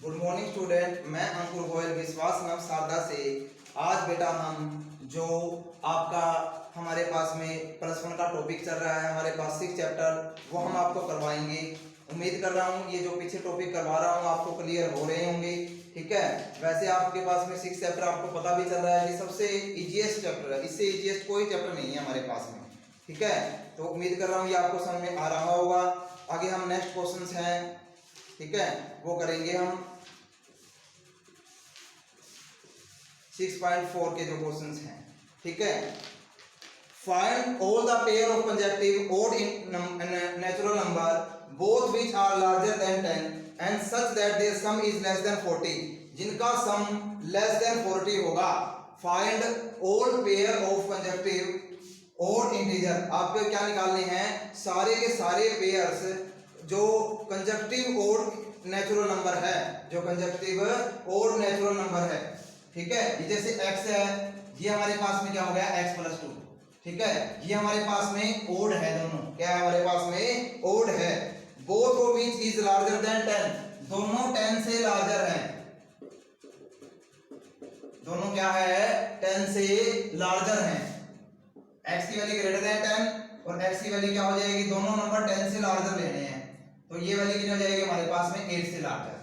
Good morning student, मैं अंकुर गोयल विश्वास नाम शारदा से। आज बेटा हम जो आपका हमारे पास में प्लस वन का टॉपिक चल रहा है, हमारे पास 6 चैप्टर, वो हम आपको करवाएंगे। उम्मीद कर रहा हूँ ये जो पीछे टॉपिक करवा रहा हूँ आपको क्लियर हो रहे होंगे। ठीक है, वैसे आपके पास में 6 चैप्टर आपको पता भी चल रहा है कि सबसे इजीएस्ट चैप्टर है, इससे इजीएस्ट कोई चैप्टर नहीं है हमारे पास में। ठीक है, तो उम्मीद कर रहा हूँ ये आपको समझ में आ रहा होगा। आगे हम नेक्स्ट क्वेश्चंस हैं, ठीक है, वो करेंगे हम 6.4 के जो क्वेश्चंस हैं। ठीक है, find all the pair of consecutive odd in natural number both which are larger than 10 and such that their sum is less than 40, जिनका सम लेस देन 40 होगा। Find all pair of consecutive odd integer, आपको क्या निकालने हैं, सारे के सारे pairs जो कंसेक्यूटिव ओड नेचुरल नंबर है, जो कंसेक्यूटिव ओड नेचुरल नंबर है। ठीक है, जैसे x है, ये हमारे पास में क्या हो गया x + 2। ठीक है, ये हमारे पास में ओड है, दोनों क्या है हमारे पास में ओड है। Both of which is larger than 10, दोनों 10 से लार्जर हैं। दोनों क्या है, 10 से लार्जर हैं। x की वैल्यू ग्रेटर देन 10 और x की वैल्यू क्या हो जाएगी, दोनों नंबर 10 से लार्जर लेने हैं, तो ये वैल्यू कितनी हो जाएगी हमारे पास में 8 से लार्जर।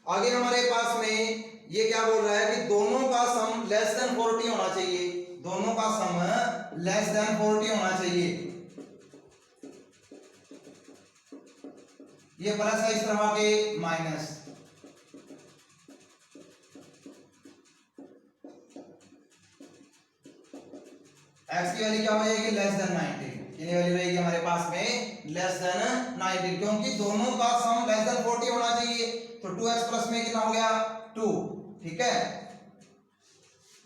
आगे हमारे पास में ये क्या बोल रहा है कि दोनों का सम लेस देन 40 होना चाहिए, दोनों का सम लेस देन 40 होना चाहिए। ये प्लस है इस तरह के माइनस, x की वैल्यू क्या हो जाएगी लेस देन 90, कितनी वैल्यू रहेगी हमारे पास में लेस देन 90, क्योंकि दोनों का सम लेस देन 40 होना चाहिए। तो 2x प्लस में कितना हो गया 2। ठीक है,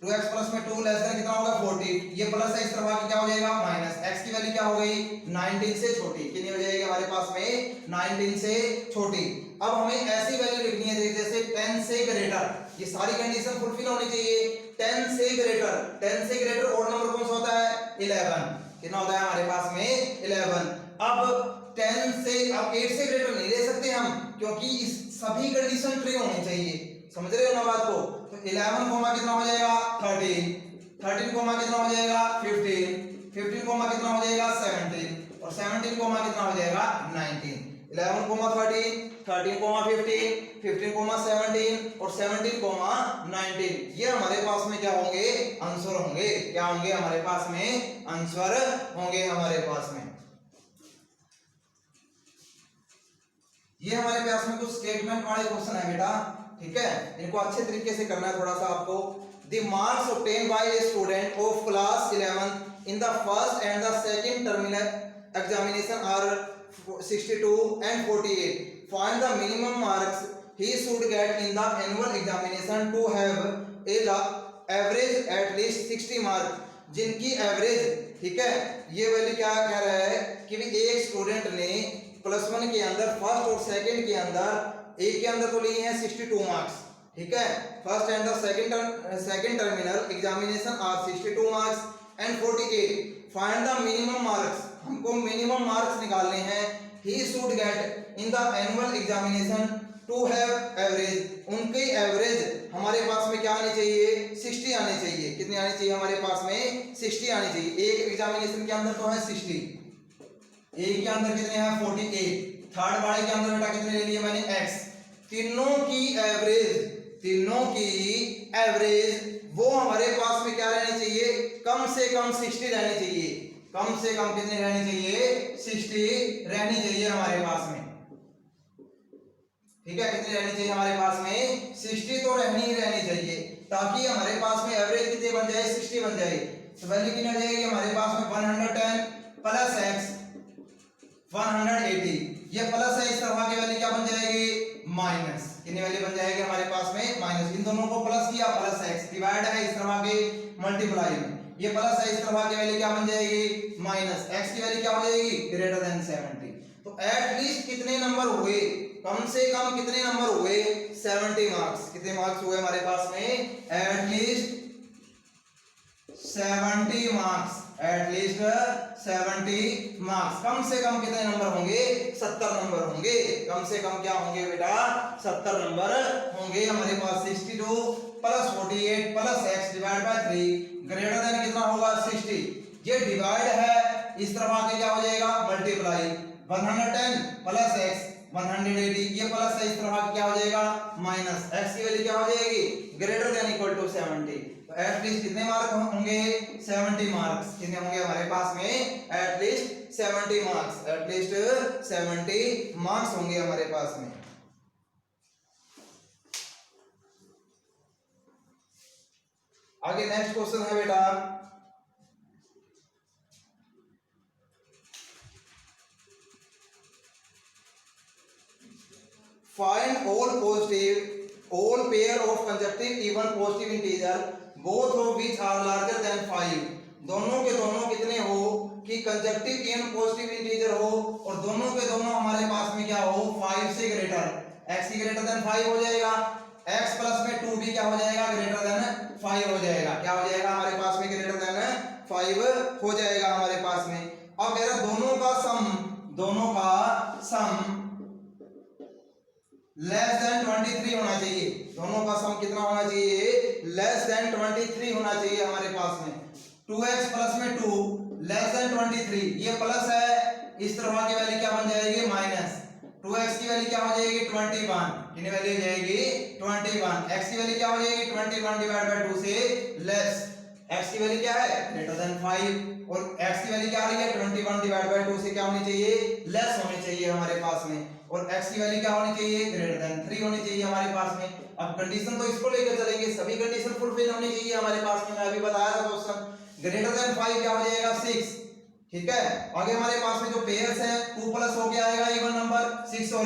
2x प्लस में 2 लेस देन कितना होगा 40, ये प्लस है इस तरह की क्या हो जाएगा माइनस। x की वैल्यू क्या हो गई 19 से छोटी, कितनी हो जाएगी हमारे पास में 19 से छोटी। अब हमें ऐसी वैल्यू लिखनी है जैसे 10 से ग्रेटर, ये सारी कंडीशन फुलफिल होनी चाहिए। 10 से ग्रेटर, 10 से ग्रेटर ओड नंबर कौन सा होता है 11, कितना होता है हमारे पास में 11। अब 10 से, अब 8 से ग्रेटर नहीं ले सकते हम, क्योंकि इस सभी कंडीशन ट्रू होनी चाहिए, समझ रहे हो ना बात को। तो 11 कोमा कितना हो जाएगा 13, 13 कोमा कितना हो जाएगा 15, 15 कोमा कितना हो जाएगा 17 और 17 कोमा कितना हो जाएगा 19। 11 कोमा 13, 13 कोमा 15, 15 कोमा 17 और 17 कोमा 19, ये हमारे पास में क्या होंगे आंसर होंगे, क्या होंगे हमारे पास में आंसर होंगे हमारे पास में। ये हमारे पास में कुछ स्टेटमेंट वाले क्वेश्चन है बेटा। ठीक है, इनको अच्छे तरीके से करना है थोड़ा सा आपको। The marks obtained by a student of class 11 in the first and the second terminal examination are 62 and 48. Find the minimum marks he should get in the annual examination to have a average at least 60 marks. जिनकी average, ठीक है, ये value क्या कह रहा है कि एक स्टूडेंट ने प्लस वन के अंदर फर्स्ट और सेकंड के अंदर, एक के अंदर तो लिए हैं 62 मार्क्स। ठीक है, first and the second terminal examination are 62 marks and 48. Find the minimum marks, हमको मिनिमम मार्क्स निकालने हैं। He should get in the annual examination to have average, उनकी एवरेज हमारे पास में क्या आनी चाहिए 60 आनी चाहिए। कितनी आनी चाहिए हमारे पास में 60 आनी चाहिए। एक एग्जामिनेशन के अंदर तो है 60, एक के अंदर कितने हैं 48, थर्ड वाले के अंदर बेटा कितने ले लिए मैंने x। तीनों की एवरेज वो हमारे पास में क्या रहनी चाहिए, कम से कम 60 रहनी चाहिए, कम से कम कितनी रहनी चाहिए 60 रहनी चाहिए हमारे पास में। ठीक है, कितनी रहनी चाहिए हमारे पास में 60 तो रहनी ही रहनी चाहिए, ताकि हमारे पास में एवरेज कितनी बन जाए 60 बन जाए। तो वैल्यू कितनी हो जाएगी हमारे पास में 110 प्लस x 180, ये प्लस है इस तरह की वैल्यू क्या बन जाएगी माइनस, कितनी वैल्यू बन जाएगी हमारे पास में माइनस। इन दोनों को प्लस किया, प्लस x डिवाइड है इस तरह के मल्टीप्लाई में, ये प्लस है इस तरह की वैल्यू क्या बन जाएगी माइनस, x की वैल्यू क्या हो जाएगी ग्रेटर देन 70। तो एटलीस्ट कितने नंबर हुए, कम से कम कितने नंबर हुए 70 मार्क्स। कितने मार्क्स हुए हमारे पास में एटलीस्ट 70 मार्क्स, एटलीस्ट 70 मार्क्स। कम से कम कितने नंबर होंगे 70 नंबर होंगे। होंगे, कम से कम क्या होंगे बेटा 70 नंबर होंगे हमारे पास। 62 plus 48 plus x divide by 3 greater than कितना होगा 60। ये डिवाइड है, इस तरफ आके क्या हो जाएगा मल्टीप्लाई। 110 प्लस x 180, ये प्लस है, इस तरफ आके क्या हो जाएगा माइनस। x की वैल्यू क्या हो जाएगी ग्रेटर देन इक्वल टू 70। तो एटलीस्ट कितने मार्क होंगे 70 मार्क्स। कितने होंगे हमारे पास में एटलीस्ट 70 मार्क्स, एटलीस्ट 70 मार्क्स होंगे हमारे पास में। आगे नेक्स्ट क्वेश्चन है बेटा, find all pair of consecutive even positive integer both of which are larger than 5। दोनों के दोनों कितने हो कि कंजक्टिव इवन पॉजिटिव इंटीजर हो और दोनों के दोनों हमारे पास में क्या हो 5 से ग्रेटर। x की ग्रेटर देन 5 हो जाएगा, x प्लस में 2 भी क्या हो जाएगा ग्रेटर देन 5 हो जाएगा। क्या हो जाएगा हमारे पास में ग्रेटर देन 5 हो जाएगा हमारे पास में। अब मेरा दोनों का सम लेस देन 23 होना चाहिए। दोनों का सम कितना होना चाहिए लेस देन 23 होना चाहिए हमारे पास में। 2x प्लस में 2 लेस देन 23, ये प्लस है, इस तरह की वैल्यू क्या बन जाएगी माइनस। 2x की वैल्यू क्या हो जाएगी 21, कितनी वैल्यू हो जाएगी 21। x की वैल्यू क्या हो जाएगी 21 डिवाइड बाय 2 से लेस। x की वैल्यू क्या है ग्रेटर देन 5 और x की वैल्यू क्या आ रही है 21 डिवाइड बाय 2 से क्या होनी चाहिए लेस होनी चाहिए हमारे पास में। और x की वैल्यू क्या होनी चाहिए ग्रेटर देन 3 होनी चाहिए हमारे पास में। अब कंडीशन तो इसको लेकर चलेंगे, सभी कंडीशन फुलफिल होनी चाहिए हमारे पास में। मैं अभी बताया था क्वेश्चन ग्रेटर देन 5 क्या हो जाएगा 6, ठीक है। आगे हमारे पास में जो पेयर्स है 2 प्लस हो के आएगा इवन नंबर 6 और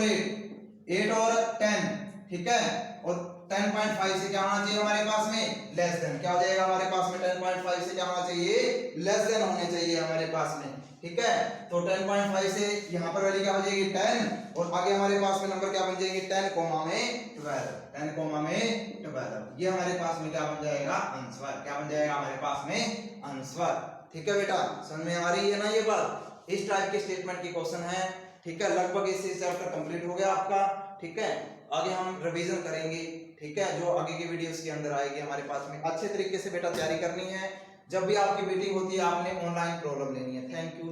8 और 10, ठीक है। और 10.5 से क्या होना चाहिए हमारे पास में लेस देन। क्या हो जाएगा हमारे पास में 10.5 से क्या होना चाहिए लेस देन होने चाहिए हमारे पास में, ठीक है। तो 10.5 से यहाँ पर वैल्यू क्या हो जाएगी 10 और आगे हमारे पास में नंबर क्या बन जाएगी 10 कोमा में 12, 10 कोमा में 12। ये हमारे पास में क्या बन जाएगा आंसर। क्या बन जाएगा हमारे पास में आंसर, ठीक है बेटा। समझ में आ रही है ना ये बात। इस टाइप के स्टेटमेंट की क्वेश्चन है, ठीक है। लगभग इससे चैप्टर कंप्लीट हो गया आपका, ठीक है। आगे हम रिवीजन करेंगे, ठीक है, जो आगे की वीडियोस के अंदर आएगी हमारे पास में। अच्छे तरीके से बेटा तैयारी करनी है। जब भी आपकी मीटिंग होती है आपने ऑनलाइन प्रॉब्लम लेनी है। Thank you.